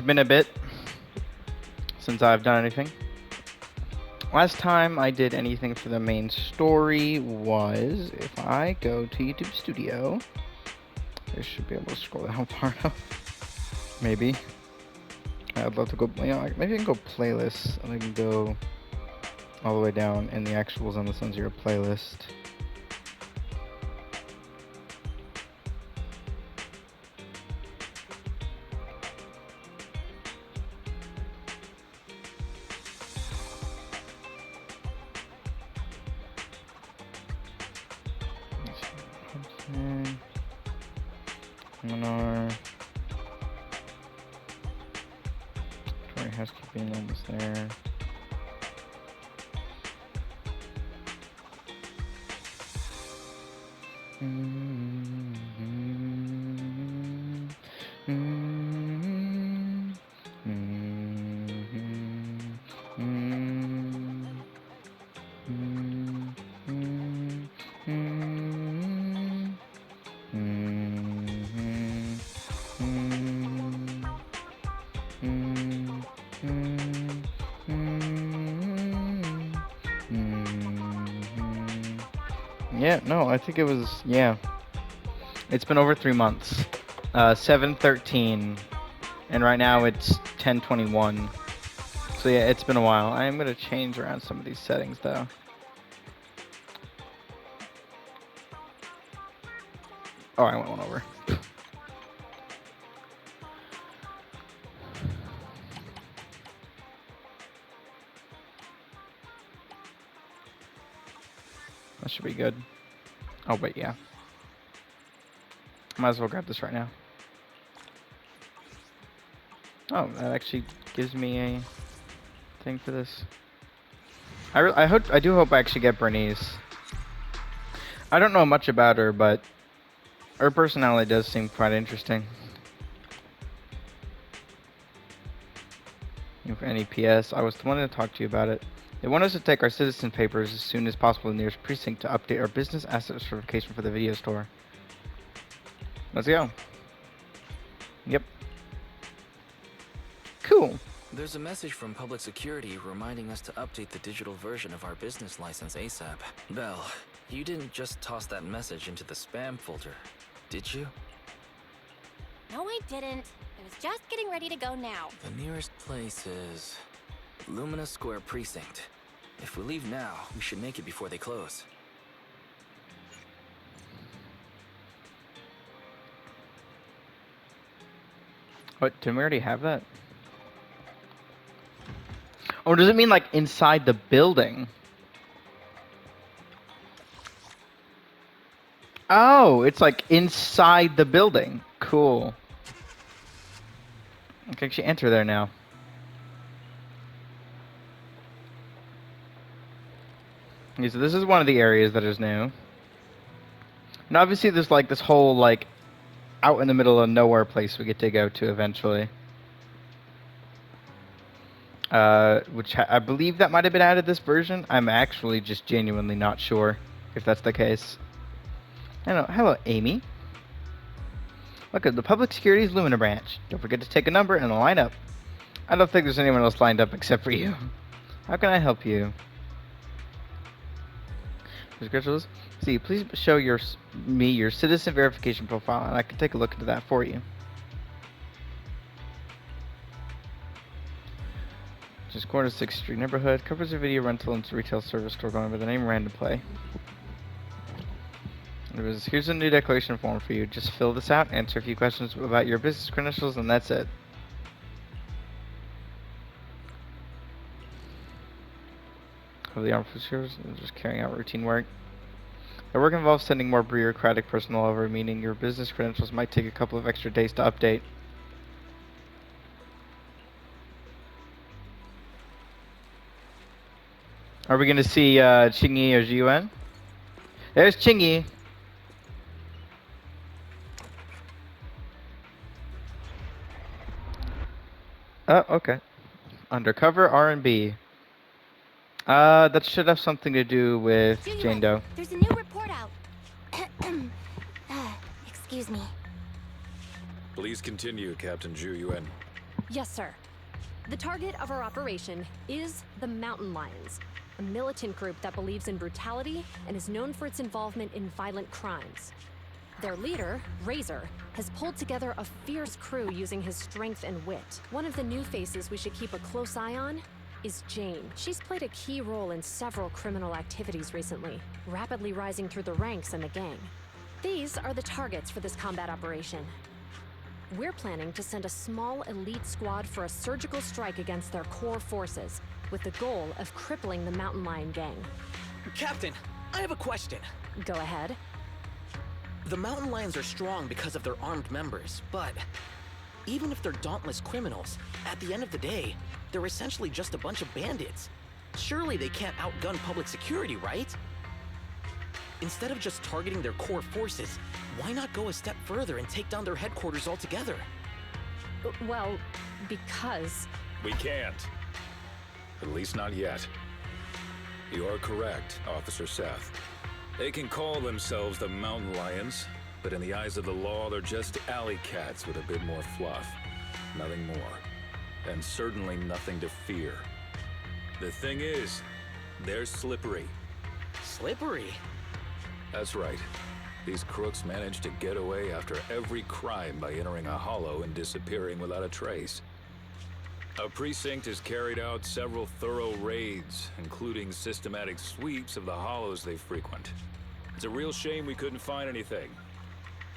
been a bit since I've done anything. Last time I did anything for the main story was, if I go to YouTube Studio, I should be able to scroll down far enough. Maybe. I'd love to go, maybe I can go playlists, and I can go all the way down in the actuals on the Sun Zero playlist. Housekeeping almost there. Yeah, no, I think it was, yeah. It's been over 3 months. 7/13, and right now it's 10/21. So yeah, it's been a while. I am gonna change around some of these settings though. Oh, I went one over. That should be good. Oh, wait, yeah. Might as well grab this right now. Oh, that actually gives me a thing for this. I do hope I actually get Bernice. I don't know much about her, but her personality does seem quite interesting. For any PS, I was the one to talk to you about it. They want us to take our citizen papers as soon as possible in the nearest precinct to update our business asset certification for the video store. Let's go. Yep. Cool. There's a message from Public Security reminding us to update the digital version of our business license ASAP. Belle, you didn't just toss that message into the spam folder, did you? No, I didn't. I was just getting ready to go now. The nearest place is Lumina Square Precinct. If we leave now, we should make it before they close. What, didn't we already have that? Or does it mean like inside the building? Oh, it's like inside the building. Cool. I can actually enter there now. Okay, so this is one of the areas that is new. And obviously there's like this whole like out in the middle of nowhere place we get to go to eventually. Which I believe that might have been added this version. I'm actually just genuinely not sure if that's the case. Hello, Amy. Look at the Public Security's Lumina branch. Don't forget to take a number and line up. I don't think there's anyone else lined up except for you. How can I help you? See, please show me your citizen verification profile, and I can take a look into that for you. Just corner 6th Street neighborhood. Covers a video rental and retail service store going by the name Random Play. Here's a new declaration form for you. Just fill this out, answer a few questions about your business credentials, and that's it. Of the armed forces, just carrying out routine work. The work involves sending more bureaucratic personnel over, meaning your business credentials might take a couple of extra days to update. Are we going to see Chingy or Jiwen? There's Chingy. Oh, okay. Undercover R&B. That should have something to do with Jane Doe. There's a new report out. Excuse me. Please continue, Captain Zhu Yuan. Yes, sir. The target of our operation is the Mountain Lions, a militant group that believes in brutality and is known for its involvement in violent crimes. Their leader, Razor, has pulled together a fierce crew using his strength and wit. One of the new faces we should keep a close eye on is Jane. She's played a key role in several criminal activities recently, rapidly rising through the ranks in the gang. These are the targets for this combat operation. We're planning to send a small elite squad for a surgical strike against their core forces, with the goal of crippling the Mountain Lion gang. Captain, I have a question. Go ahead. The Mountain Lions are strong because of their armed members, but even if they're dauntless criminals, at the end of the day, they're essentially just a bunch of bandits. Surely they can't outgun public security, right? Instead of just targeting their core forces, why not go a step further and take down their headquarters altogether? Well, because... We can't. At least not yet. You are correct, Officer Seth. They can call themselves the Mountain Lions, but in the eyes of the law, they're just alley cats with a bit more fluff. Nothing more. And certainly nothing to fear. The thing is, they're slippery. Slippery? That's right. These crooks manage to get away after every crime by entering a hollow and disappearing without a trace. Our precinct has carried out several thorough raids, including systematic sweeps of the hollows they frequent. It's a real shame we couldn't find anything.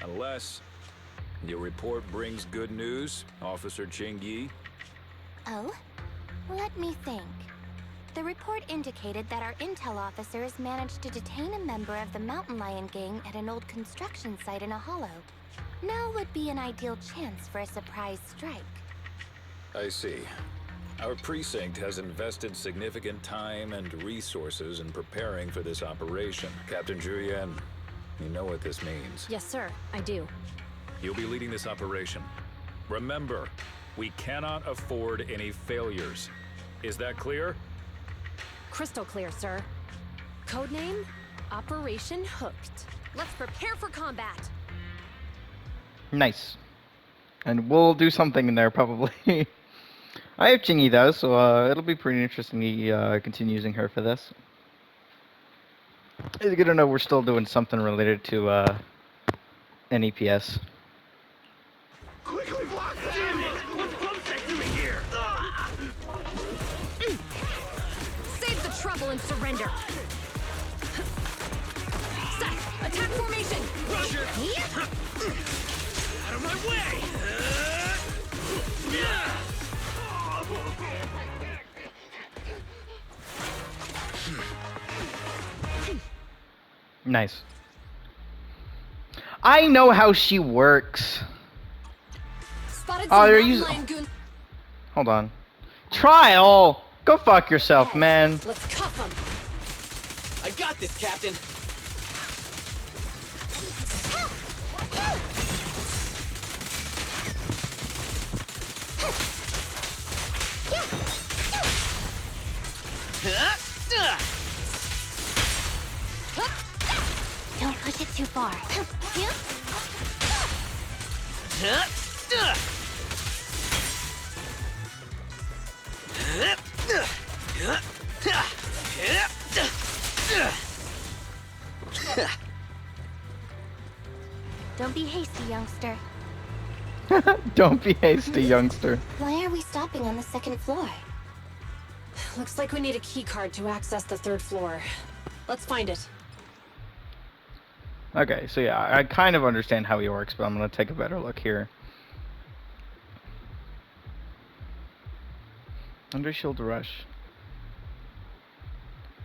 Unless your report brings good news, Officer Ching-Yi. Oh? Let me think. The report indicated that our intel officers managed to detain a member of the Mountain Lion gang at an old construction site in a hollow. Now would be an ideal chance for a surprise strike. I see. Our precinct has invested significant time and resources in preparing for this operation. Captain Julian, you know what this means. Yes, sir, I do. You'll be leading this operation. Remember, we cannot afford any failures. Is that clear? Crystal clear, sir. Codename, Operation Hooked. Let's prepare for combat. Nice. And we'll do something in there, probably. I have Chingy, though, so it'll be pretty interesting to continue using her for this. It's good to know we're still doing something related to NEPS. Quickly block them! Damn it! What's Bumstead doing here? Save the trouble and surrender. Set! Attack formation! Roger! Out of my way! Nice. I know how she works. Spotted Oh, some they're Mountain using. Lion goons. Hold on. Trial. Go fuck yourself, man. Let's cuff them. I got this, Captain. Don't push it too far. Don't be hasty, youngster. Don't be hasty, youngster. Why are we stopping on the second floor? Looks like we need a key card to access the third floor. Let's find it. Okay, so yeah, I kind of understand how he works, but I'm gonna take a better look here. Under shield rush.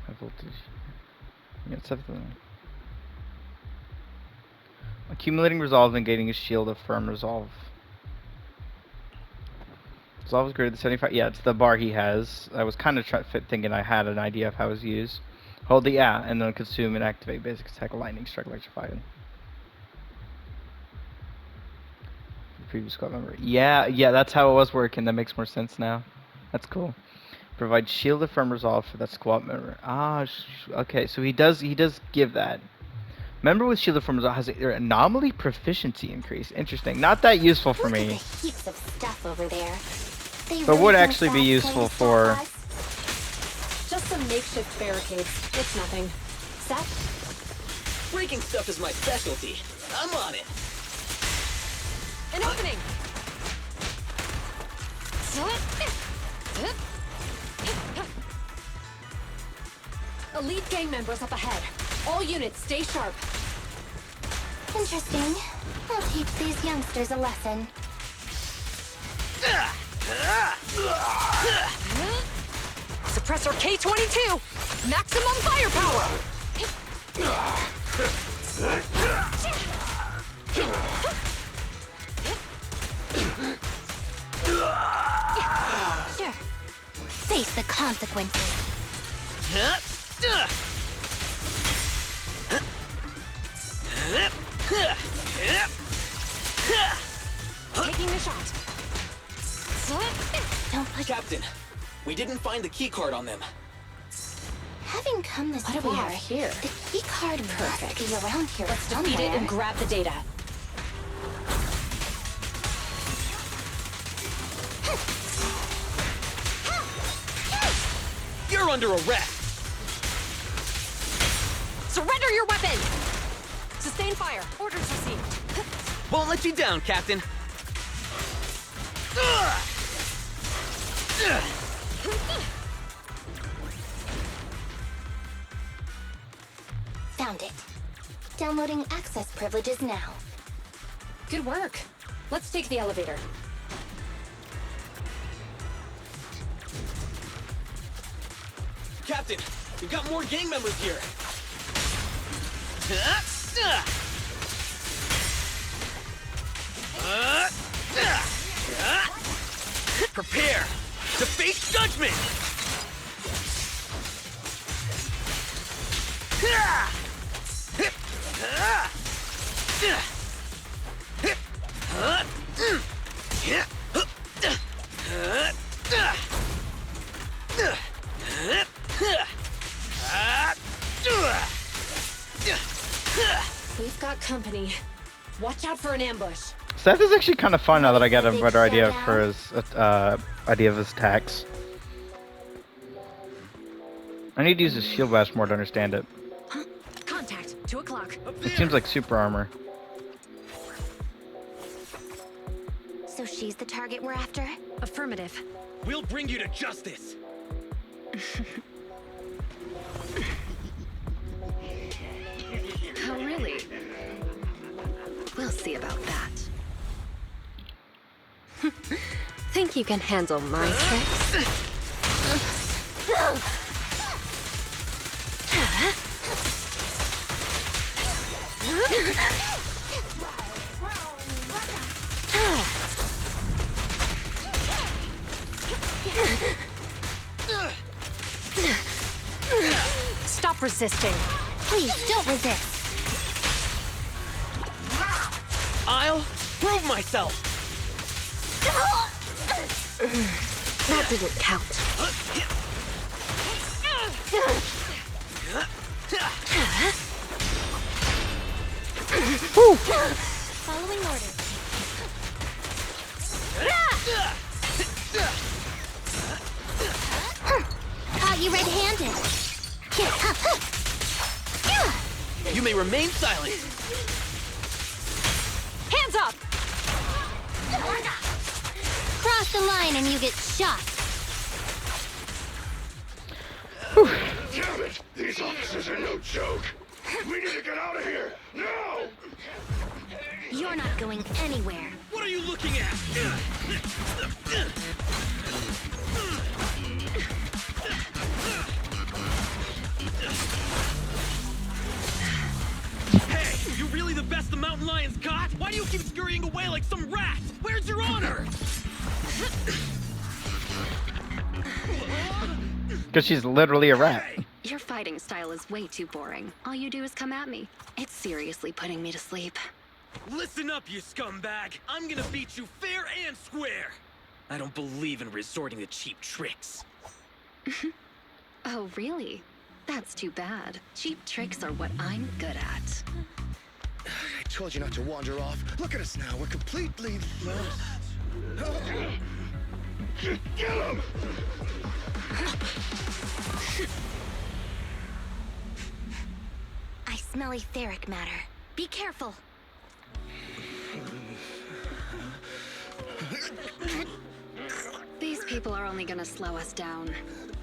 High voltage. Yeah, it's everything. Accumulating resolve, negating a shield of firm resolve. Resolve is greater than 75. Yeah, it's the bar he has. I was kind of thinking I had an idea of how it was used. Hold the and then consume and activate basic attack, lightning strike, electrified. Previous squad member. Yeah, that's how it was working. That makes more sense now. That's cool. Provide shield of firm resolve for that squad member. Okay, so he does give that. Member with shield of firm resolve has an anomaly proficiency increase. Interesting. Not that useful for me. Look at the heaps of stuff over there. They But really would think actually be fast useful planes for... stop us? Just some makeshift barricades. It's nothing. Set? Breaking stuff is my specialty. I'm on it. An opening! Elite gang members up ahead. All units, stay sharp. Interesting. I'll teach these youngsters a lesson. Suppressor K-22! Maximum firepower! Sure. Face the consequences. Taking the shot. Don't put... Captain, we didn't find the key card on them. Having come this What do far, we have here? the key card must be around here Let's somewhere. defeat it and grab the data. You're under arrest! Surrender your weapon! Sustain fire. Orders received. Won't let you down, Captain. Found it. Downloading access privileges now. Good work. Let's take the elevator. Captain, we've got more gang members here. Prepare to face judgment! We've got company. Watch out for an ambush. Seth is actually kind of fun now that I got a Big better idea showdown. for his idea of his attacks. I need to use his shield blast more to understand it. Contact. 2 o'clock. It seems like super armor. So she's the target we're after? Affirmative. We'll bring you to justice. Oh, really? We'll see about that. Think you can handle my tricks? Stop resisting. Please, don't resist. I'll prove myself! That didn't count. Following orders. Caught you red-handed. You may remain silent! Hands up! Cross the line and you get shot. Damn it! These officers are no joke. We need to get out of here now. You're not going anywhere. What are you looking at? Hey, you really the best the mountain lions got? Why do you keep scurrying away like some rat? Where's your honor? Because she's literally a rat. Your fighting style is way too boring. All you do is come at me. It's seriously putting me to sleep. Listen up, you scumbag. I'm gonna beat you fair and square. I don't believe in resorting to cheap tricks. Oh, really? That's too bad. Cheap tricks are what I'm good at. I told you not to wander off. Look at us now. We're completely lost. Kill him! I smell etheric matter. Be careful. These people are only gonna slow us down.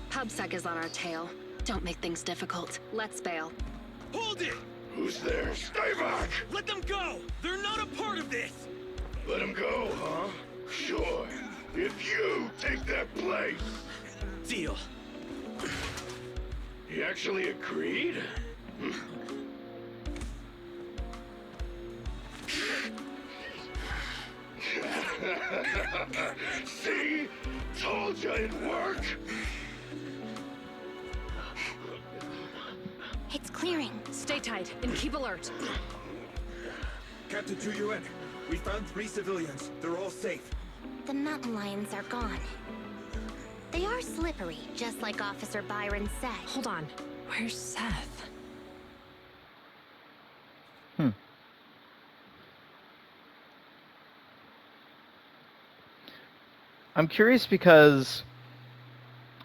PubSec is on our tail. Don't make things difficult. Let's bail. Hold it! Who's there? Stay back! Let them go! They're not a part of this! Let him go, huh? Sure. If you take their place. Deal. He actually agreed? See? Told you it'd work. It's clearing. Stay tight and keep alert. Captain Chuyuan, we found 3 civilians. They're all safe. The mountain lions are gone. They are slippery, just like Officer Byron said. Hold on. Where's Seth? I'm curious because,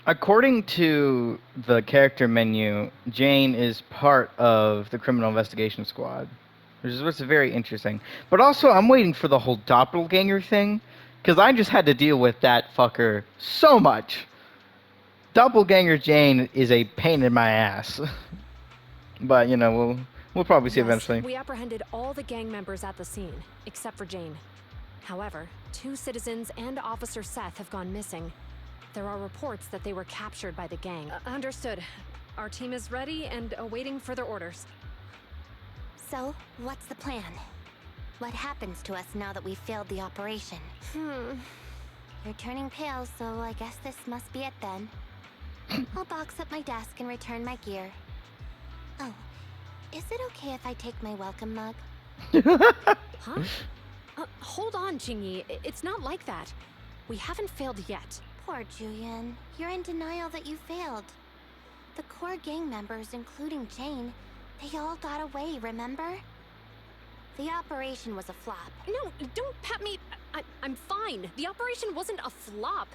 according to the character menu, Jane is part of the criminal investigation squad, which is what's very interesting. But also, I'm waiting for the whole doppelganger thing, because I just had to deal with that fucker so much. Doppelganger Jane is a pain in my ass. But, you know, we'll probably see eventually. We apprehended all the gang members at the scene, except for Jane. However, 2 citizens and Officer Seth have gone missing. There are reports that they were captured by the gang. Understood. Our team is ready and awaiting further orders. So, what's the plan? What happens to us now that we've failed the operation? You're turning pale, so I guess this must be it then. I'll box up my desk and return my gear. Oh, is it okay if I take my welcome mug? Huh? Hold on, Jingyi. It's not like that. We haven't failed yet. Poor Julian. You're in denial that you failed. The core gang members, including Jane, they all got away, remember? The operation was a flop. No, don't pat me. I'm fine. The operation wasn't a flop.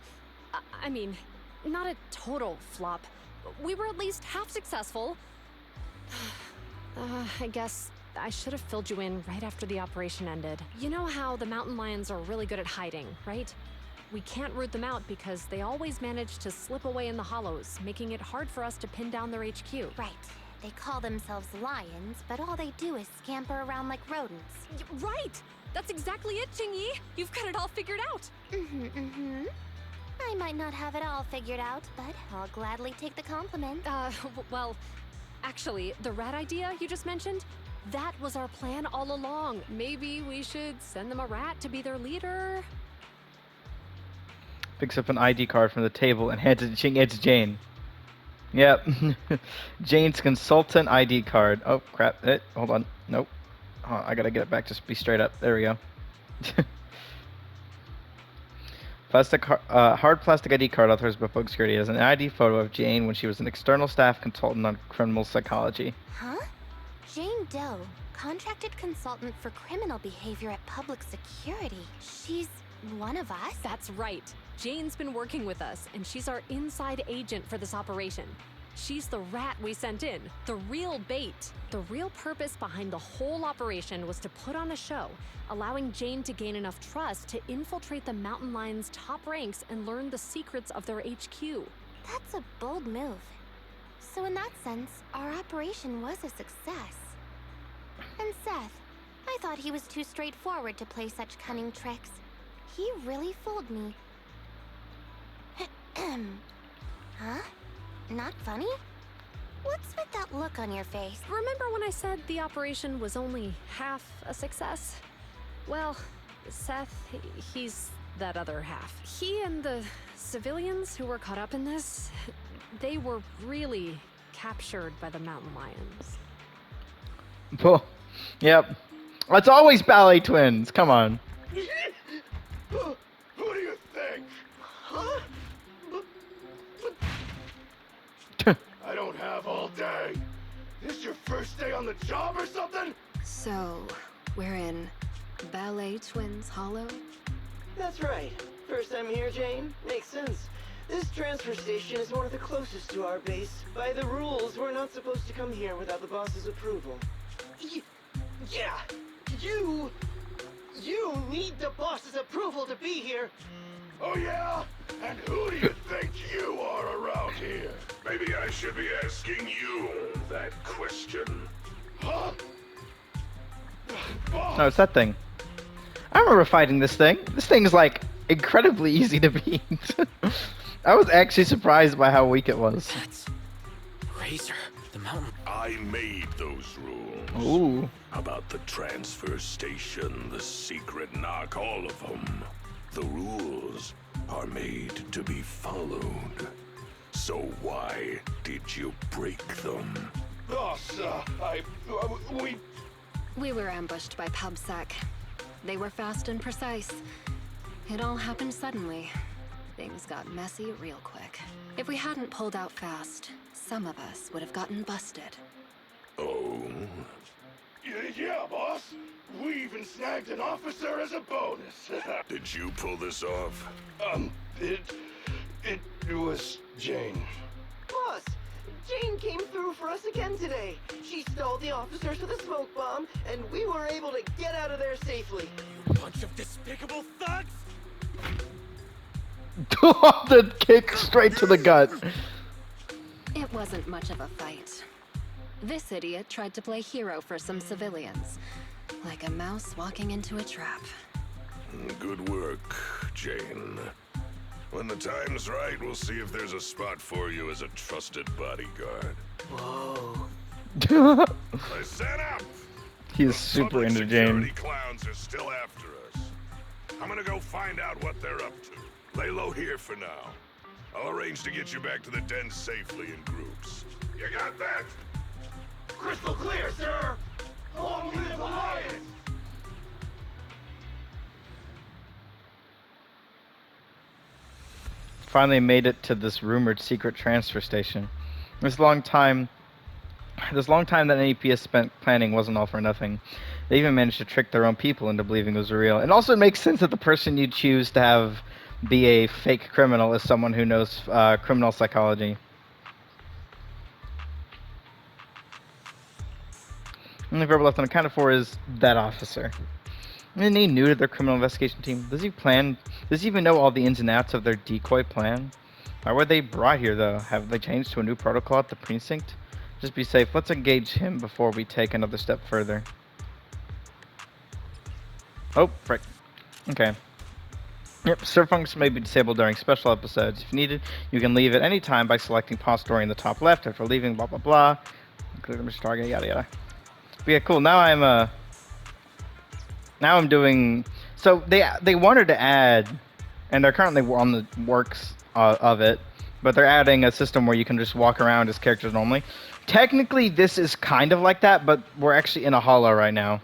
I mean, not a total flop. We were at least half successful. I guess I should have filled you in right after the operation ended. You know how the mountain lions are really good at hiding, right? We can't root them out because they always manage to slip away in the hollows, making it hard for us to pin down their HQ. Right. They call themselves lions, but all they do is scamper around like rodents. Right! That's exactly it, Jingyi! You've got it all figured out! I might not have it all figured out, but I'll gladly take the compliment. Well, actually, the rat idea you just mentioned, that was our plan all along. Maybe we should send them a rat to be their leader. Picks up an ID card from the table and hands it to Jane. Yep. Jane's consultant ID card. Oh, crap. Hold on. Nope. Oh, I gotta get it back to be straight up. There we go. Hard plastic ID card authorized by Public Security has an ID photo of Jane when she was an external staff consultant on criminal psychology. Huh? Jane Doe, contracted consultant for criminal behavior at Public Security. She's one of us? That's right. Jane's been working with us, and she's our inside agent for this operation. She's the rat we sent in, the real bait. The real purpose behind the whole operation was to put on a show, allowing Jane to gain enough trust to infiltrate the mountain lions' top ranks and learn the secrets of their HQ. That's a bold move. So in that sense, our operation was a success. And Seth, I thought he was too straightforward to play such cunning tricks. He really fooled me. Huh? Not funny? What's with that look on your face? Remember when I said the operation was only half a success? Well, Seth, he's that other half. He and the civilians who were caught up in this, they were really captured by the mountain lions. Well, yep. It's always ballet twins. Come on. Who do you think? Huh? I don't have all day. This your first day on the job or something? So, we're in Ballet Twins Hollow? That's right. First time here, Jane? Makes sense. This transfer station is one of the closest to our base. By the rules, we're not supposed to come here without the boss's approval. Yeah! You need the boss's approval to be here! Oh yeah? And who do you think you are around here? Maybe I should be asking you that question. Huh? No, it's that thing. I remember fighting this thing. This thing's like incredibly easy to beat. I was actually surprised by how weak it was. That's Razor, the mountain. I made those rules. Ooh. About the transfer station, the secret knock, all of them. The rules are made to be followed. So why did you break them? Boss, We were ambushed by PubSec. They were fast and precise. It all happened suddenly. Things got messy real quick. If we hadn't pulled out fast, some of us would have gotten busted. Oh? Yeah, boss. We even snagged an officer as a bonus. Did you pull this off? It was Jane. Boss, Jane came through for us again today. She stalled the officers with a smoke bomb, and we were able to get out of there safely. Bunch of despicable thugs! The kick straight to the gut. It wasn't much of a fight. This idiot tried to play hero for some civilians. Like a mouse walking into a trap. Good work, Jane. When the time's right, we'll see if there's a spot for you as a trusted bodyguard. Whoa. Listen up! He's super into Jane. Clowns are still after us. I'm gonna go find out what they're up to. Lay low here for now. I'll arrange to get you back to the den safely in groups. You got that? Crystal clear, sir! Long live Alliance! Finally made it to this rumored secret transfer station. This long time that NEP spent planning wasn't all for nothing. They even managed to trick their own people into believing it was real. And also it makes sense that the person you choose to have be a fake criminal is someone who knows criminal psychology. The only variable left unaccounted for is that officer. Isn't he new to their criminal investigation team? Does he even know all the ins and outs of their decoy plan? Why were they brought here, though? Have they changed to a new protocol at the precinct? Just be safe. Let's engage him before we take another step further. Oh, frick. Okay. Yep, serve functions may be disabled during special episodes. If needed, you can leave at any time by selecting pause story in the top left after leaving, blah, blah, blah. Clear the mission target, yada, yada. But yeah, cool. Now I'm doing... So they wanted to add, and they're currently on the works of it, but they're adding a system where you can just walk around as characters normally. Technically, this is kind of like that, but we're actually in a hollow right now.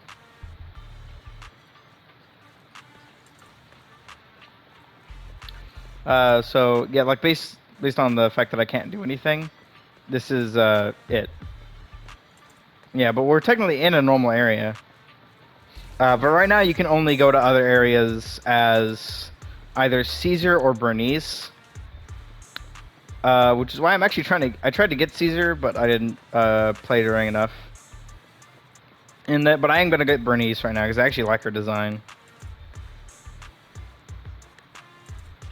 So yeah, like based on the fact that I can't do anything, this is it. Yeah, but we're technically in a normal area. But right now you can only go to other areas as either Caesar or Bernice. Which is why I'm actually I tried to get Caesar, but I didn't play during enough. But I am gonna get Bernice right now because I actually like her design.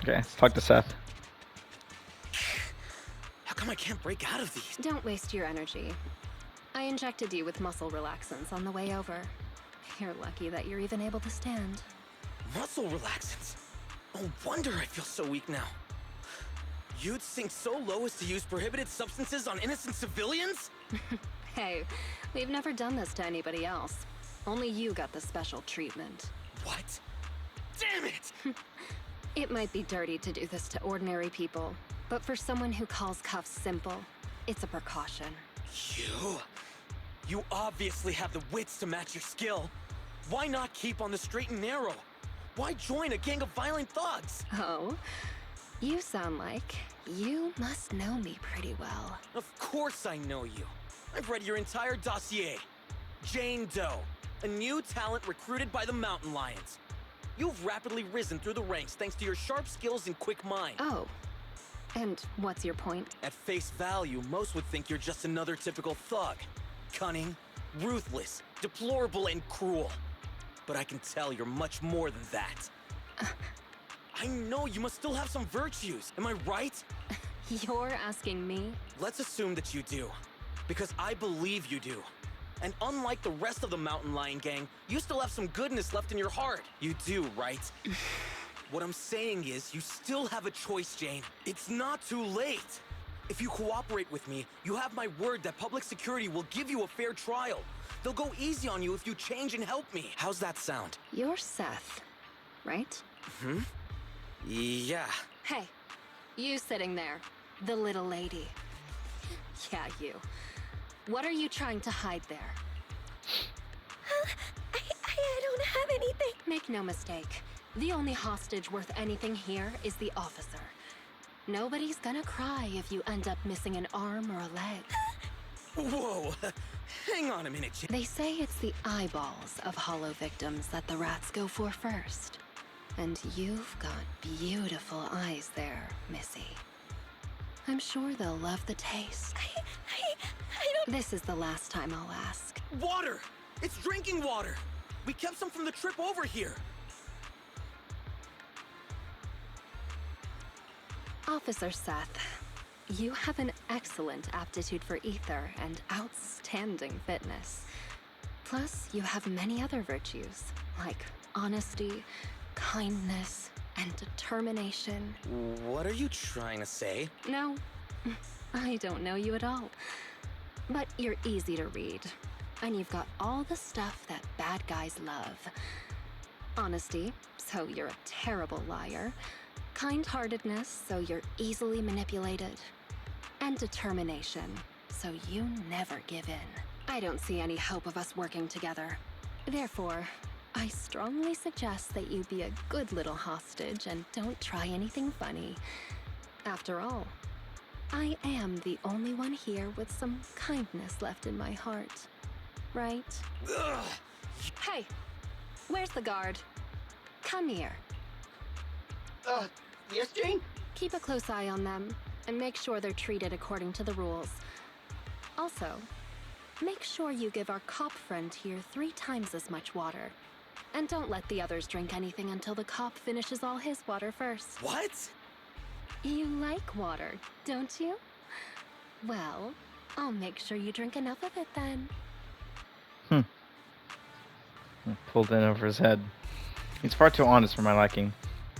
Okay, let's talk to Seth. How come I can't break out of these? Don't waste your energy. I injected you with muscle relaxants on the way over. You're lucky that you're even able to stand. Muscle relaxants? No wonder I feel so weak now. You'd sink so low as to use prohibited substances on innocent civilians? Hey, we've never done this to anybody else. Only you got the special treatment. What? Damn it! It might be dirty to do this to ordinary people, but for someone who calls cuffs simple, it's a precaution. You obviously have the wits to match your skill. Why not keep on the straight and narrow? Why join a gang of violent thugs? Oh, you sound like you must know me pretty well. Of course I know you. I've read your entire dossier. Jane Doe, a new talent recruited by the Mountain Lions. You've rapidly risen through the ranks thanks to your sharp skills and quick mind. Oh. And what's your point? At face value, most would think you're just another typical thug. Cunning, ruthless, deplorable, and cruel. But I can tell you're much more than that. I know you must still have some virtues, am I right? You're asking me? Let's assume that you do, because I believe you do. And unlike the rest of the Mountain Lion gang, you still have some goodness left in your heart. You do, right? What I'm saying is, you still have a choice, Jane. It's not too late. If you cooperate with me, you have my word that public security will give you a fair trial. They'll go easy on you if you change and help me. How's that sound? You're Seth, right? Hmm? Yeah. Hey, you sitting there, the little lady. Yeah, you. What are you trying to hide there? I don't have anything. Make no mistake. The only hostage worth anything here is the officer. Nobody's gonna cry if you end up missing an arm or a leg. Whoa! Hang on a minute, Jane. They say it's the eyeballs of hollow victims that the rats go for first. And you've got beautiful eyes there, Missy. I'm sure they'll love the taste. I don't... This is the last time I'll ask. Water! It's drinking water! We kept some from the trip over here. Officer Seth, you have an excellent aptitude for ether and outstanding fitness. Plus, you have many other virtues, like honesty, kindness, and determination. What are you trying to say? No, I don't know you at all. But you're easy to read, and you've got all the stuff that bad guys love. Honesty, so you're a terrible liar. Kind-heartedness, so you're easily manipulated. And determination, so you never give in. I don't see any hope of us working together. Therefore, I strongly suggest that you be a good little hostage and don't try anything funny. After all, I am the only one here with some kindness left in my heart. Right? Ugh. Hey, where's the guard? Come here. Yes, Jane? Keep a close eye on them, and make sure they're treated according to the rules. Also, make sure you give our cop friend here 3 times as much water. And don't let the others drink anything until the cop finishes all his water first. What? You like water, don't you? Well, I'll make sure you drink enough of it then. Pulled in over his head. He's far too honest for my liking.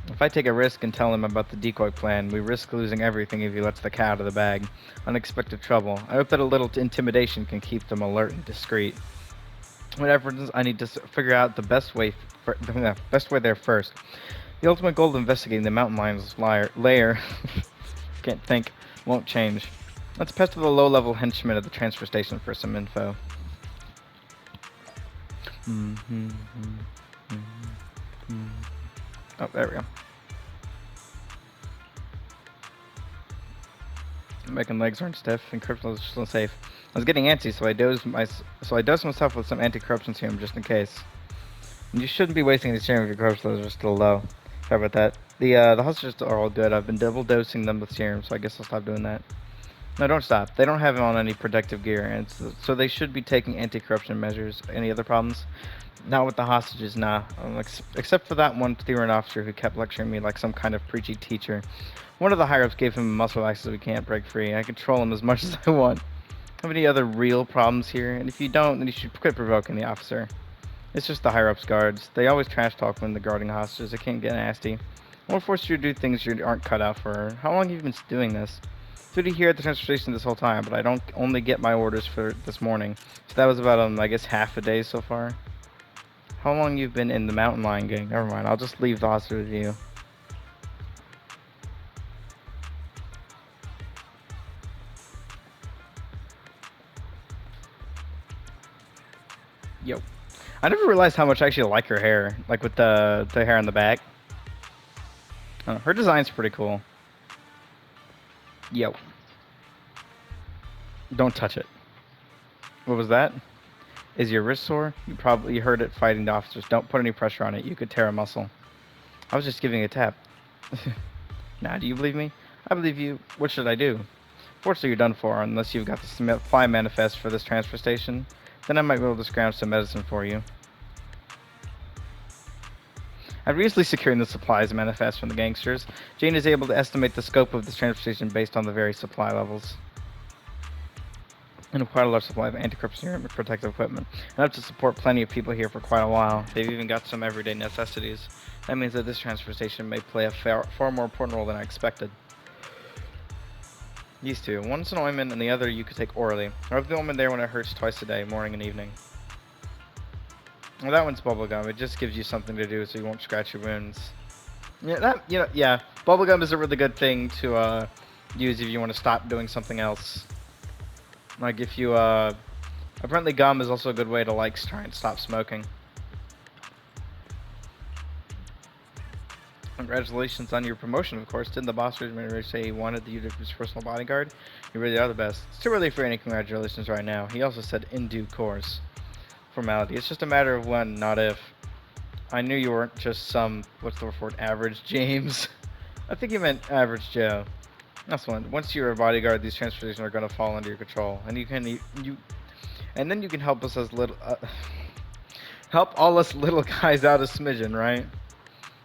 If I take a risk and tell him about the decoy plan, we risk losing everything if he lets the cat out of the bag. Unexpected trouble. I hope that a little intimidation can keep them alert and discreet. Whatever it is, I need to figure out the best way there first. The ultimate goal of investigating the mountain lion's lair can't think, won't change. Let's pester the low-level henchmen at the transfer station for some info. Oh, there we go. Making legs aren't stiff and corruption is still safe. I was getting antsy, so I dosed myself with some anti-corruption serum just in case. And you shouldn't be wasting the serum if your corruption levels are still low. Sorry about that. The hostages are all good. I've been double dosing them with serum, so I guess I'll stop doing that. No, don't stop. They don't have on any protective gear, and so they should be taking anti-corruption measures. Any other problems? Not with the hostages, nah. Except for that one Theron officer who kept lecturing me like some kind of preachy teacher. One of the higher-ups gave him a muscle access we can't break free. I control him as much as I want. Have any other real problems here? And if you don't, then you should quit provoking the officer. It's just the higher-ups guards. They always trash talk when they're guarding hostages. It can't get nasty. I won't force you to do things you aren't cut out for. How long have you been doing this? Duty here at the transfer station this whole time, but I don't only get my orders for this morning. So that was about, I guess, half a day so far. How long you've been in the Mountain Lion gang? Never mind, I'll just leave the hostage with you. Yo. I never realized how much I actually like her hair. Like with the hair on the back. Her design's pretty cool. Yo. Don't touch it. What was that? Is your wrist sore? You probably heard it fighting the officers. Don't put any pressure on it. You could tear a muscle. I was just giving a tap. Nah, do you believe me? I believe you. What should I do? Fortunately, you're done for, unless you've got the fly manifest for this transfer station. Then I might be able to scrounge some medicine for you. After easily securing the supplies manifest from the gangsters, Jane is able to estimate the scope of this transfer station based on the various supply levels. And quite a large supply of anti-corruption and protective equipment, enough to support plenty of people here for quite a while. They've even got some everyday necessities. That means that this transfer station may play a far more important role than I expected. These two, one's an ointment and the other you could take orally. I have the ointment there when it hurts twice a day, morning and evening. Well, that one's bubblegum. It just gives you something to do so you won't scratch your wounds. Yeah, bubblegum is a really good thing to use if you want to stop doing something else. Like if you apparently gum is also a good way to like try and stop smoking. Congratulations on your promotion, of course. Didn't the boss originally say he wanted you to be his personal bodyguard? You really are the best. It's too early for any congratulations right now. He also said in due course. Formality. It's just a matter of when, not if. I knew you weren't just some, what's the word for it, average James. I think you meant average Joe. That's one. Once you're a bodyguard, these transportations are going to fall under your control, and and then you can help us as help all us little guys out a smidgen, right?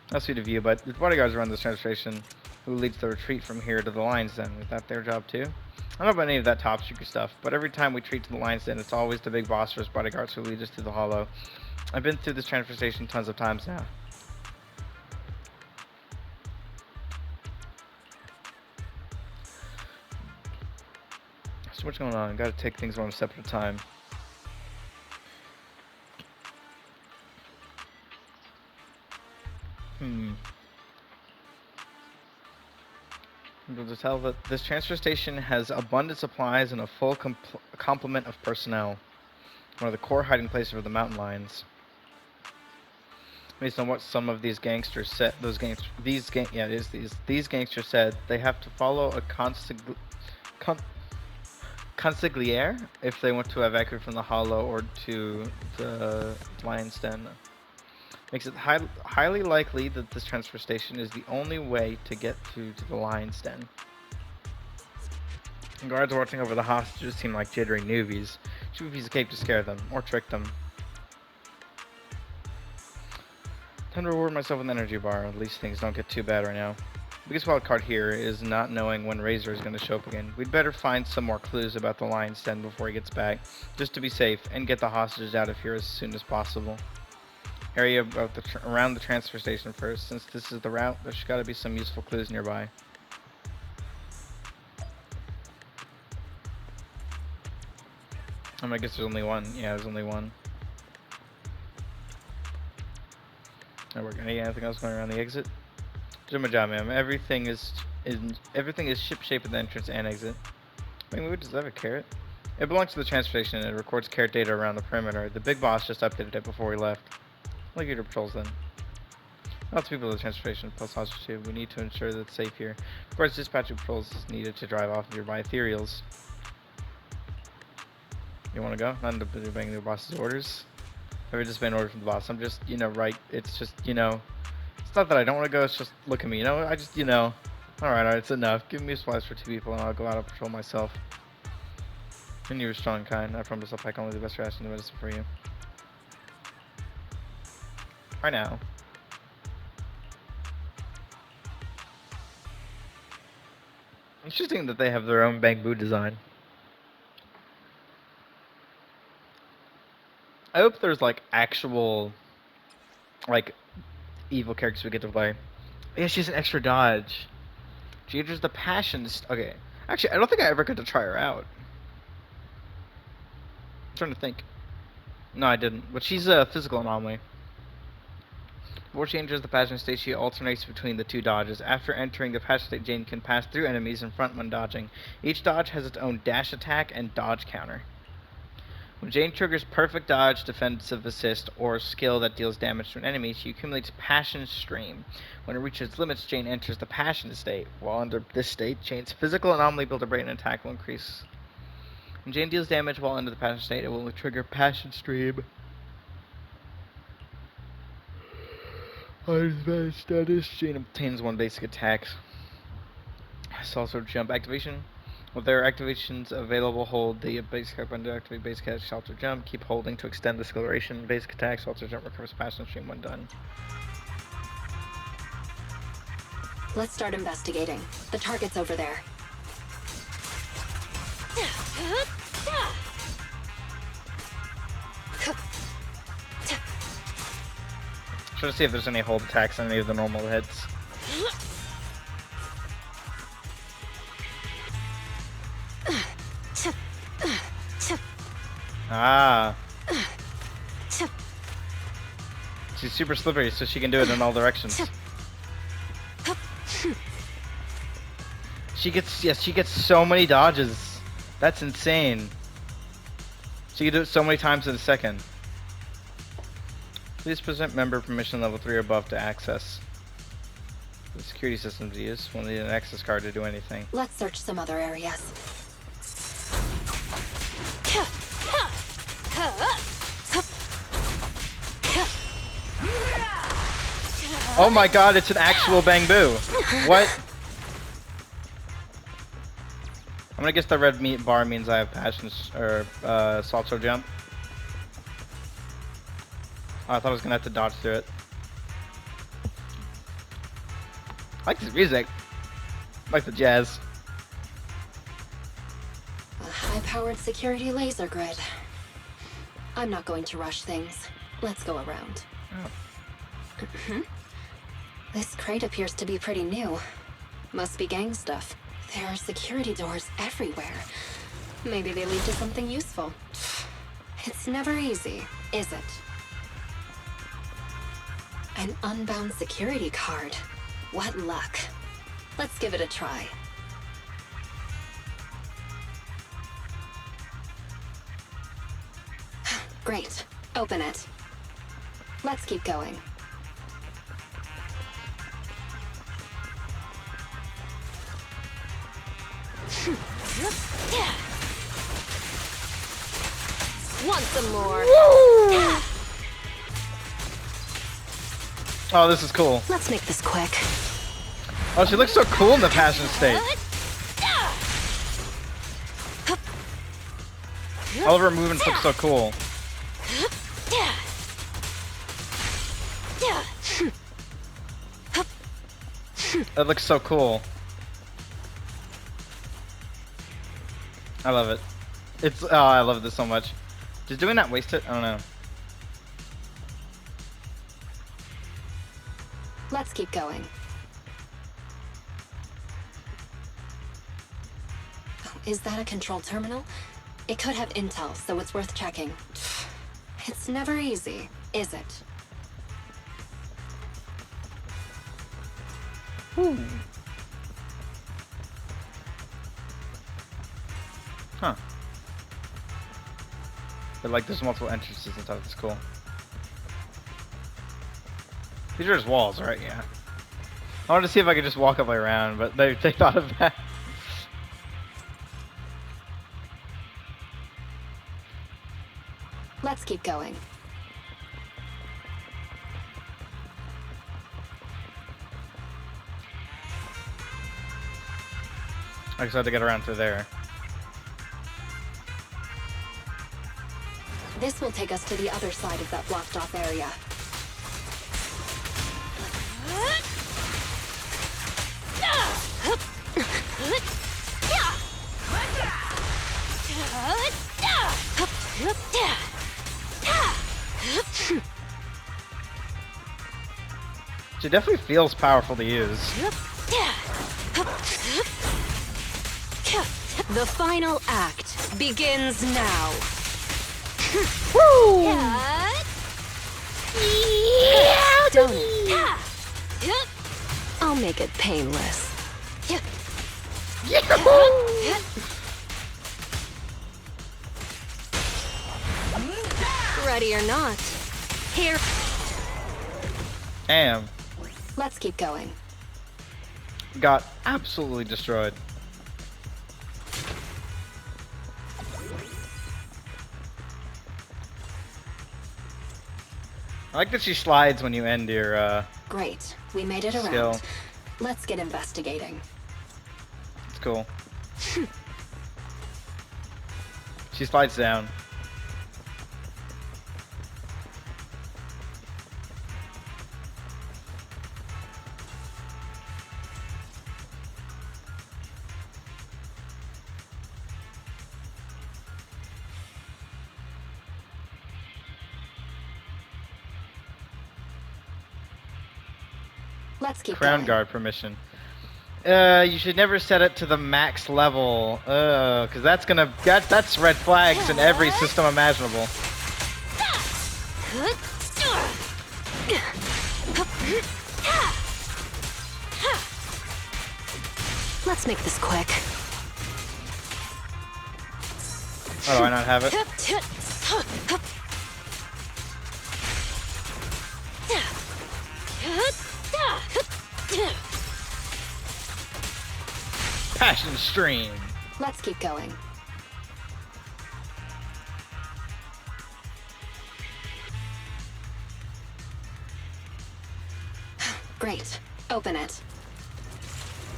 That's sweet of you, but the bodyguards run this transportation. Who leads the retreat from here to the Lion's Den? Is that their job too? I don't know about any of that top secret stuff, but every time we retreat to the Lion's Den, it's always the big boss or his bodyguards who lead us to the Hollow. I've been through this transfer station tons of times now. So much going on. Gotta take things one step at a time. Able to tell that this transfer station has abundant supplies and a full complement of personnel. One of the core hiding places for the mountain lions. Based on what some of these gangsters said, these gangsters said, they have to follow a consigliere if they want to evacuate from the Hollow or to the Lion's Den. Makes it highly likely that this transfer station is the only way to get to the Lion's Den. And guards watching over the hostages seem like jittery newbies. Shoot a piece of cake to scare them, or trick them. Time to reward myself with an energy bar. At least things don't get too bad right now. The biggest wild card here is not knowing when Razor is going to show up again. We'd better find some more clues about the Lion's Den before he gets back, just to be safe, and get the hostages out of here as soon as possible. Area about around the transfer station first. Since this is the route, there's got to be some useful clues nearby. I guess there's only one. Yeah, there's only one. Anything else going around the exit? Do my job, ma'am. Everything is ship-shape at the entrance and exit. Wait, does that have a carrot? It belongs to the transfer station and it records carrot data around the perimeter. The big boss just updated it before we left. Look at your patrols then. Lots of people at the transfer station plus hostage too. We need to ensure that it's safe here. Of course, dispatching patrols is needed to drive off nearby ethereals. You want to go? Not into obeying the boss's orders. I've just been ordered from the boss. I'm just, right. It's just, it's not that I don't want to go. It's just, look at me, I just, Alright, it's enough. Give me supplies for 2 people and I'll go out and patrol myself. And you're strong and kind. I promise I'll pack only the best ration and medicine for you. Right now. Interesting that they have their own bamboo design. I hope there's actual evil characters we get to play. Yeah, she's an extra dodge. She enters the passions. Okay. Actually, I don't think I ever got to try her out. I'm trying to think. No, I didn't. But she's a physical anomaly. Before she enters the passion state, she alternates between the 2 dodges. After entering the passion state, Jane can pass through enemies in front when dodging. Each dodge has its own dash attack and dodge counter. When Jane triggers perfect dodge, defensive assist, or skill that deals damage to an enemy, she accumulates Passion Stream. When it reaches its limits, Jane enters the Passion state. While under this state, Jane's physical anomaly builder rate and attack will increase. When Jane deals damage while under the Passion state, it will trigger Passion Stream. Advanced status. Jane obtains 1 basic attack. Salto jump activation. With their activations available, hold the basic attack button to activate basic attack, salto jump. Keep holding to extend the acceleration. Basic attack, salto jump recovers passing stream when done. Let's start investigating. The target's over there. Try to see if there's any hold attacks on any of the normal hits. Ah. She's super slippery, so she can do it in all directions. She gets so many dodges. That's insane. She can do it so many times in a second. Please present member permission level 3 or above to access the security system to use. We'll need an access card to do anything. Let's search some other areas. Oh my god, it's an actual bang-boo. What? I'm gonna guess the red meat bar means I have passions or salto jump. Oh, I thought I was gonna have to dodge through it. I like this music. I like the jazz. A high-powered security laser grid. I'm not going to rush things. Let's go around. Oh. This crate appears to be pretty new. Must be gang stuff. There are security doors everywhere. Maybe they lead to something useful. It's never easy, is it? An unbound security card. What luck. Let's give it a try. Great. Open it. Let's keep going. Want some more? Oh, this is cool. Let's make this quick. Oh, she looks so cool in the passion state. All of her movements look so cool. That looks so cool. I love it. It's, oh, I love this so much. Just doing that waste it? I don't know. Let's keep going. Oh, is that a control terminal? It could have intel, so it's worth checking. It's never easy, is it? Ooh. Huh. But like there's multiple entrances and stuff, it's cool. These are just walls, right? Yeah. I wanted to see if I could just walk all the way around, but they thought of that. Let's keep going. I just had to get around to there. This will take us to the other side of that blocked off area. She definitely feels powerful to use. The final act begins now. Woo! Don't it? I'll make it painless. Ready or not, here. Damn. Let's keep going. Got absolutely destroyed. I like that she slides when you end your Great. We made it skill. around. Let's get investigating. It's cool. She slides down. Let's keep Crown going. guard permission. You should never set it to the max level. Cause that's red flags in every system imaginable. Let's make this quick. Why do I not have it? Passion stream. Let's keep going. Great. Open it.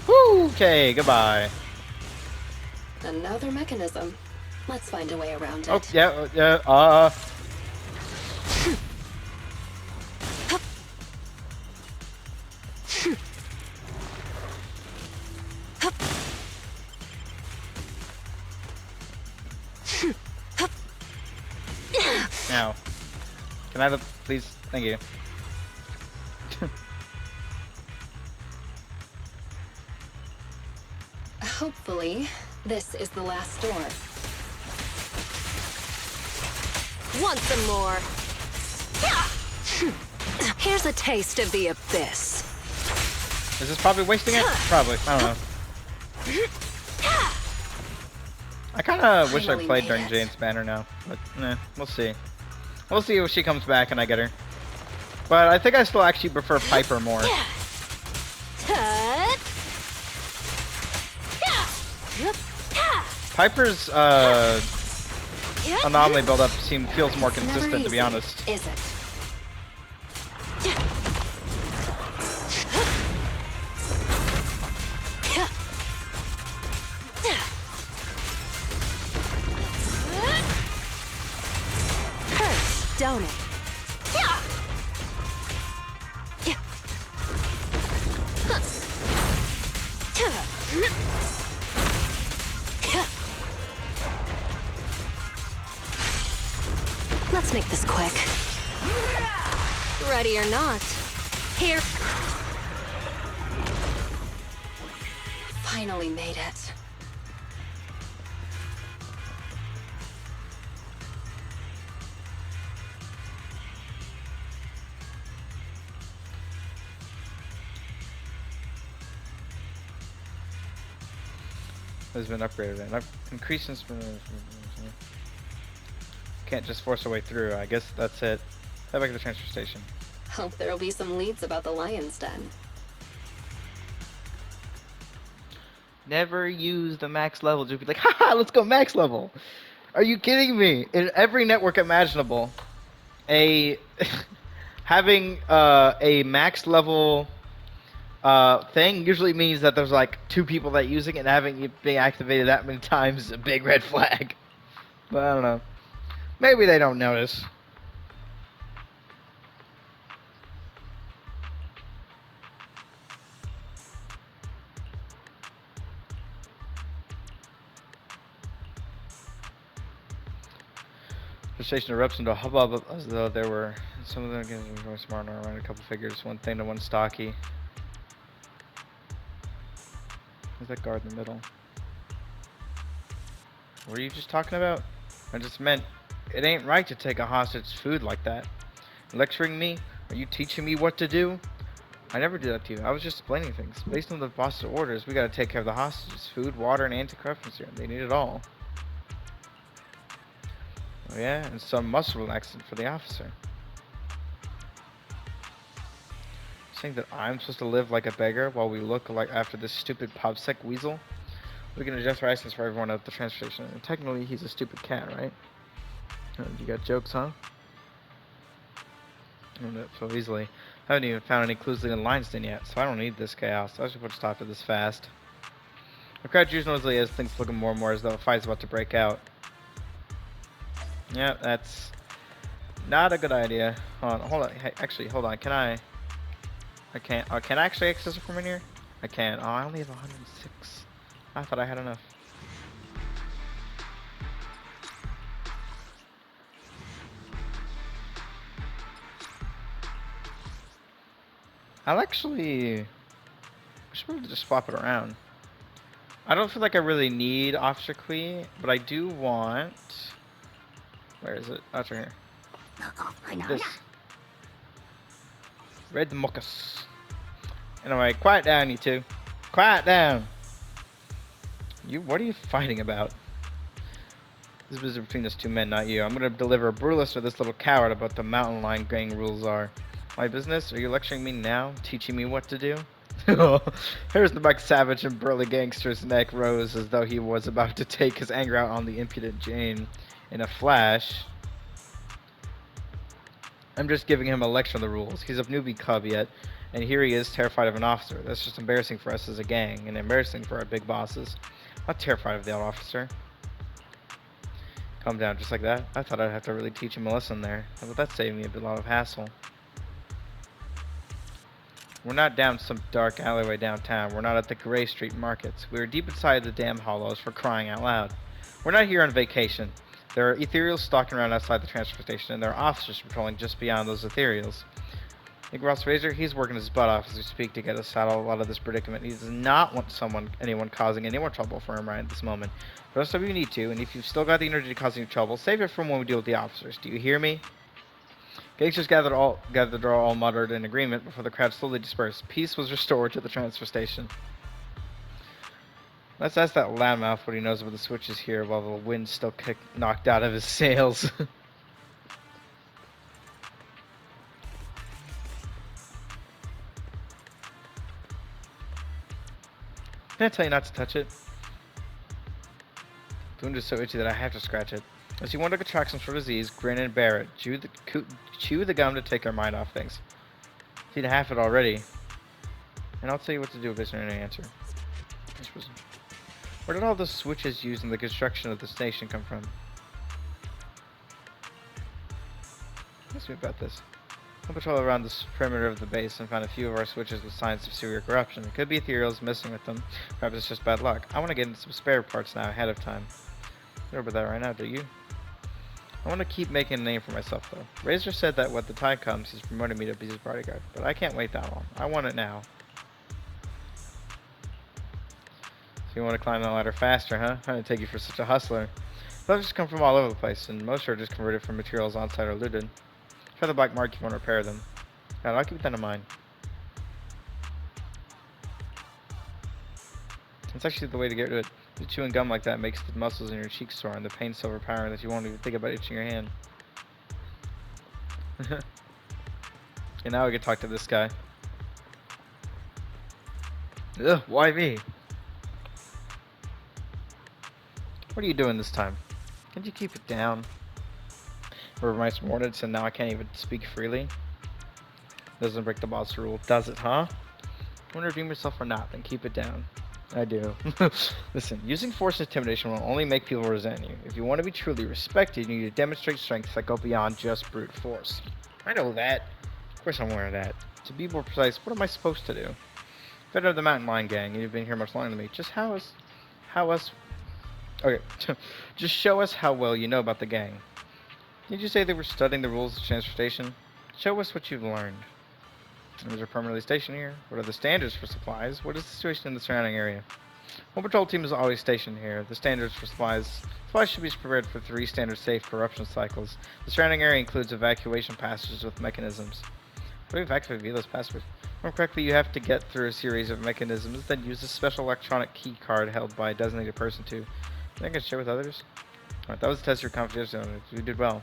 Woo, okay, goodbye. Another mechanism. Let's find a way around it. Oh, yeah. Now, can I have a, please? Thank you. Hopefully, this is the last door. Want some more? Here's a taste of the abyss. Is this probably wasting it? Probably. I don't know. I kind of wish I Finally played made during it. Jane's banner now, but we'll see. We'll see if she comes back and I get her. But I think I still actually prefer Piper more. Piper's anomaly build-up feels more It's never consistent, to be easy, honest. Is it? Hurts, don't it? Let's make this quick. Ready or not. Here. Finally made it. Has been upgraded and increased can't just force a way through. I guess that's it. Head back to the transfer station. Hope there'll be some leads about the lion's den. Never use the max level. Just be like, haha, let's go max level. Are you kidding me? In every network imaginable, having a max level thing usually means that there's like 2 people that using it, and having it being activated that many times is a big red flag. But I don't know. Maybe they don't notice. The station erupts into a hubbub as though there were some of them getting more smart around a couple figures. One thing to one stocky. Who's that guard in the middle? What are you just talking about? I just meant it ain't right to take a hostage food like that. Lecturing me? Are you teaching me what to do? I never did that to you. I was just explaining things. Based on the boss's orders, we gotta take care of the hostages. Food, water, and anti-corruption serum. They need it all. Oh yeah, and some muscle relaxant for the officer. Saying that I'm supposed to live like a beggar while we look like after this stupid popsec weasel? We can adjust rations for everyone at the transfer station. And technically, he's a stupid cat, right? You got jokes, huh? So easily. I haven't even found any clues leading lines in yet, so I don't need this chaos. I should put a stop to this fast. The crowd choose noisily as things looking more and more as though a fight's about to break out. Yeah, that's not a good idea. Hold on. Hey, actually, hold on. Can I can't. Can I actually access it from in here? I can. Oh, I only have 106. I thought I had enough. I'll actually. I should probably just swap it around. I don't feel like I really need Officer Kui, but I do want. Where is it? Oh, it's right here. This. Red the Muckus. Anyway, quiet down, you two. Quiet down. What are you fighting about? This is business between us two men, not you. I'm gonna deliver a brutalist to this little coward about the mountain lion gang rules are. My business? Are you lecturing me now? Teaching me what to do? Here's the Mike Savage and burly gangster's neck rose as though he was about to take his anger out on the impudent Jane. In a flash, I'm just giving him a lecture on the rules. He's a newbie cub yet, and here he is terrified of an officer. That's just embarrassing for us as a gang, and embarrassing for our big bosses. I'm not terrified of the old officer. Calm down, just like that. I thought I'd have to really teach him a lesson there. But that's saving me a lot of hassle. We're not down some dark alleyway downtown. We're not at the Gray Street markets. We are deep inside the damn hollows for crying out loud. We're not here on vacation. There are ethereals stalking around outside the transfer station, and there are officers patrolling just beyond those ethereals. Nick Ross Razor, he's working his butt off as we speak to get us out of a lot of this predicament. He does not want anyone causing any more trouble for him right at this moment. The rest of you need to, and if you've still got the energy to cause any trouble, save it from when we deal with the officers. Do you hear me? Gangsters gathered all muttered in agreement before the crowd slowly dispersed. Peace was restored to the transfer station. Let's ask that loudmouth what he knows about the switches here while the wind's still knocked out of his sails. Can I tell you not to touch it? The wound is so itchy that I have to scratch it. As you want to contract some sort of disease, grin and bear it. Chew the gum to take our mind off things. Seen half it already. And I'll tell you what to do if there's any answer. Where did all the switches used in the construction of the station come from? Ask me about this. I patrol around the perimeter of the base and found a few of our switches with signs of severe corruption. It could be ethereals messing with them. Perhaps it's just bad luck. I want to get into some spare parts now ahead of time. You know about that right now, do you? I want to keep making a name for myself, though. Razor said that when the time comes, he's promoting me to be his bodyguard. But I can't wait that long. I want it now. So you want to climb the ladder faster, huh? I didn't take you for such a hustler. Those just come from all over the place, and most are just converted from materials on-site or looted. Try the black mark if you want to repair them. God, I'll keep that in mind. It's actually the way to get rid of it. The chewing gum like that makes the muscles in your cheeks sore and the pain so overpowering that you won't even think about itching your hand. And now we can talk to this guy. Ugh, why me? What are you doing this time? Can't you keep it down? Remember my warnings and now I can't even speak freely? Doesn't break the boss rule, does it, huh? You want to redeem yourself or not, then keep it down. I do. Listen, using force and intimidation will only make people resent you. If you want to be truly respected, you need to demonstrate strengths that go beyond just brute force. I know that. Of course I'm aware of that. To be more precise, what am I supposed to do? Better of the mountain lion gang, you've been here much longer than me. Just okay, just show us how well you know about the gang. Did you say they were studying the rules of transportation? Show us what you've learned. Is there permanently stationed here? What are the standards for supplies? What is the situation in the surrounding area? One patrol team is always stationed here. The standards for supplies should be prepared for 3 standard safe corruption cycles. The surrounding area includes evacuation passages with mechanisms. How do you evacuate those passages? More correctly, you have to get through a series of mechanisms, then use a special electronic key card held by a designated person to. I can share with others. Alright, that was a test of your confidence. You did well.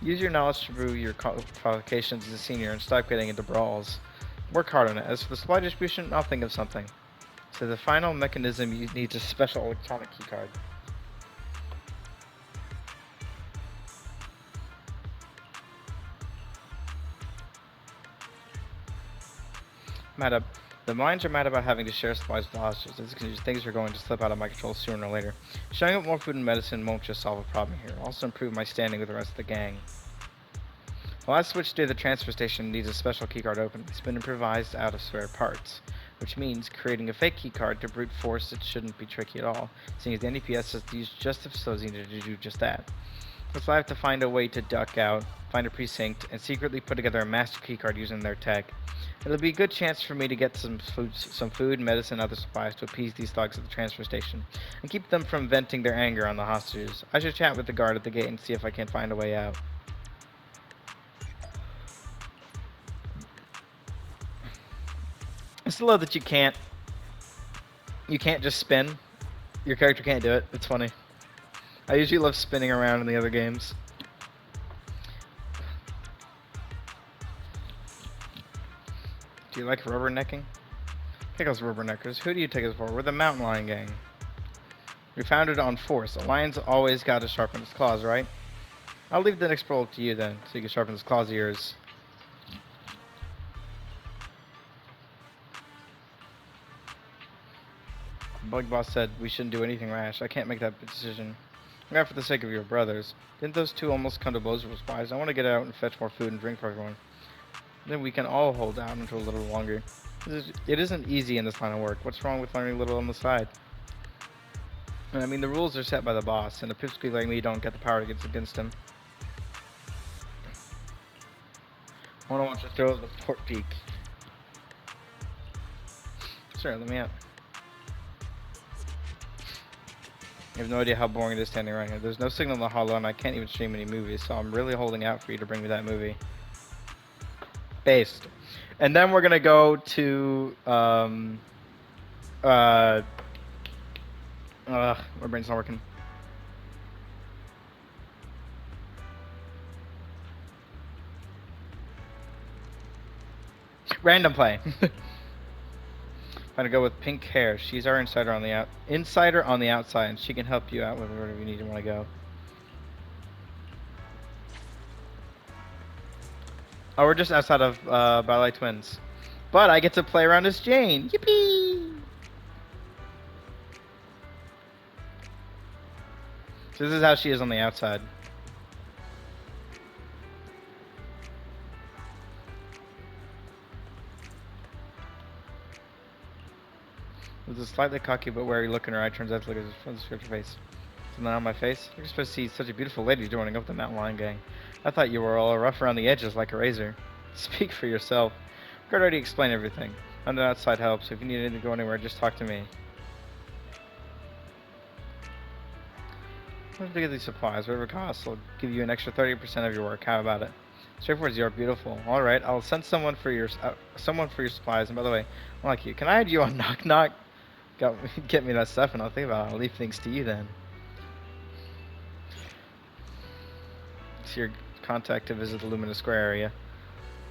Use your knowledge to improve your qualifications as a senior and stop getting into brawls. Work hard on it. As for the supply distribution, I'll think of something. So the final mechanism needs a special electronic keycard. Mad up. The mines are mad about having to share supplies with the hostages. As you can see, things are going to slip out of my control sooner or later. Showing up more food and medicine won't just solve a problem here. It'll also improve my standing with the rest of the gang. The last switch to the transfer station needs a special keycard open. It's been improvised out of spare parts, which means creating a fake keycard to brute force it shouldn't be tricky at all, seeing as the NDPS has used just the facility to do just that. So I have to find a way to duck out, find a precinct, and secretly put together a master keycard using their tech. It'll be a good chance for me to get some food, medicine, and other supplies to appease these thugs at the transfer station, and keep them from venting their anger on the hostages. I should chat with the guard at the gate and see if I can find a way out. I still love that you can't just spin. Your character can't do it. It's funny. I usually love spinning around in the other games. Do you like rubbernecking? Take us rubberneckers. Who do you take us for? We're the Mountain Lion Gang. We founded on force. A lion's always got to sharpen his claws, right? I'll leave the next roll up to you then, so you can sharpen his claws of yours. Bug Boss said we shouldn't do anything rash. I can't make that decision. Not for the sake of your brothers. Didn't those two almost come to blows with spies? I want to get out and fetch more food and drink for everyone. Then we can all hold out until a little longer. It isn't easy in this line of work. What's wrong with learning a little on the side? I mean, the rules are set by the boss, and a pipsqueak like me don't get the power to get against him. I want to watch you throw the port peak. Sure, let me out. You have no idea how boring it is standing right here. There's no signal in the hollow, and I can't even stream any movies, so I'm really holding out for you to bring me that movie. Based. And then we're gonna go to my brain's not working. Random play. I'm gonna go with pink hair. She's our insider on the outside, and she can help you out with whatever you need and want to go. Oh, we're just outside of Ballet Twins, but I get to play around as Jane. Yippee! So this is how she is on the outside. With a slightly cocky but wary look in her eye, turns out to look at his face. Something on my face? You're supposed to see such a beautiful lady joining up the Mountain Lion Gang. I thought you were all rough around the edges like a razor. Speak for yourself. Guard already explained everything. On the outside helps. If you need anything to go anywhere, just talk to me. Let's get these supplies. Whatever it costs, I'll give you an extra 30% of your work. How about it? Straightforward, you're beautiful. All right, I'll send someone for your supplies. And by the way, I like you. Can I add you on Knock Knock? Get me that stuff, and I'll think about it. I'll leave things to you then. It's your contact to visit the Luminous Square area.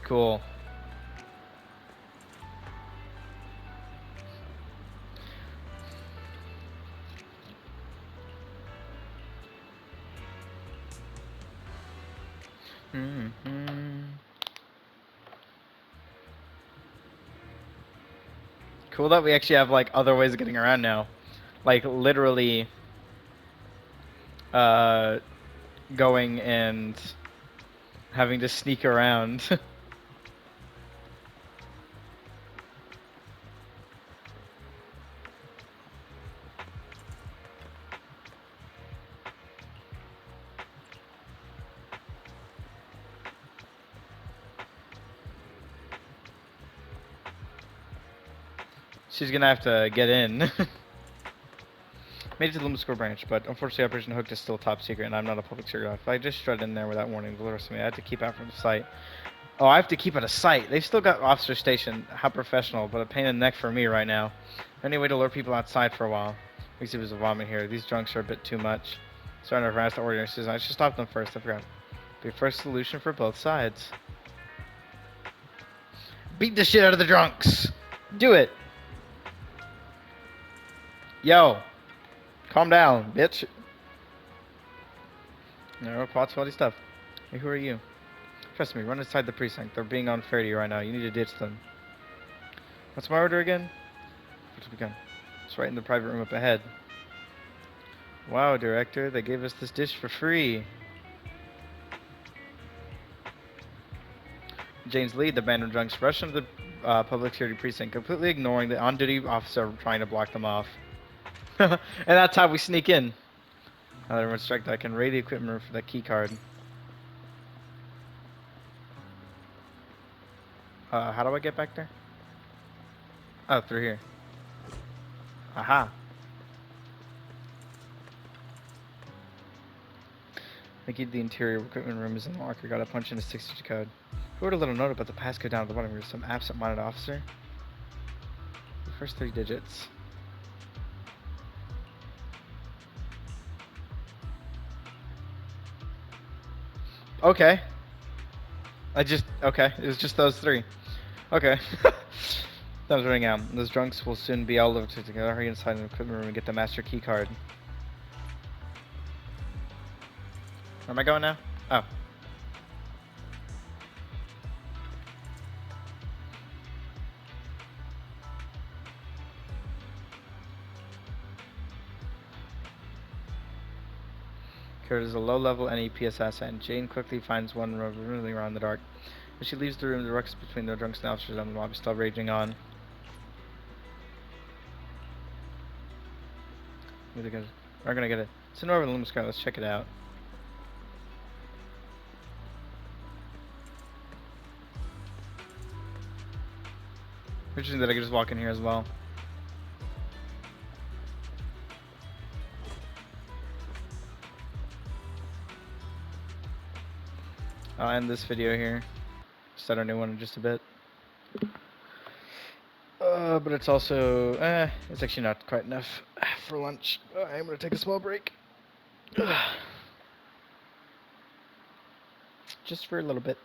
Cool. Cool that we actually have like other ways of getting around now. Like literally going and having to sneak around. She's gonna have to get in. Made it to the Luminous Square branch, but unfortunately Operation Hooked is still top secret, and I'm not a public secret. If I just strut in there without warning the rest of me, I have to keep out from the site. Oh, I have to keep out of sight. They've still got officer station. How professional, but a pain in the neck for me right now. Any way to lure people outside for a while. We see there's a vomit here. These drunks are a bit too much. Starting to harass the ordinary citizens. I should stop them first. I forgot. Be first solution for both sides. Beat the shit out of the drunks. Do it. Yo. Calm down, bitch. No, plots, faulty stuff. Hey, who are you? Trust me, run inside the precinct. They're being unfair to you right now. You need to ditch them. What's my order again? It's right in the private room up ahead. Wow, director, they gave us this dish for free. Jane's lead, the band of drunks, rushed into the public security precinct, completely ignoring the on-duty officer trying to block them off. And that's how we sneak in. Now that everyone's striked, I can raid the equipment room for that key card. How do I get back there? Oh, through here. Aha. The key to the interior equipment room is in the locker. Gotta punch in a 6-digit code. Who wrote a little note about the passcode down at the bottom here? Some absent-minded officer? The first 3 digits. Okay. Okay. It was just those 3. Okay. Time's running out. Those drunks will soon be all over together. Hurry inside the equipment room and get the master key card. Where am I going now? Oh. Kurt is a low-level NEP assassin. Jane quickly finds one really around in the dark. As she leaves the room, the ruckus between the drunks and officers on the mob is still raging on. We're gonna get it. It's an Northern Lumen Sky. Let's check it out. Interesting that I could just walk in here as well. I'll end this video here. Start a new one in just a bit. But it's also, it's actually not quite enough for lunch. I'm gonna take a small break. Just for a little bit.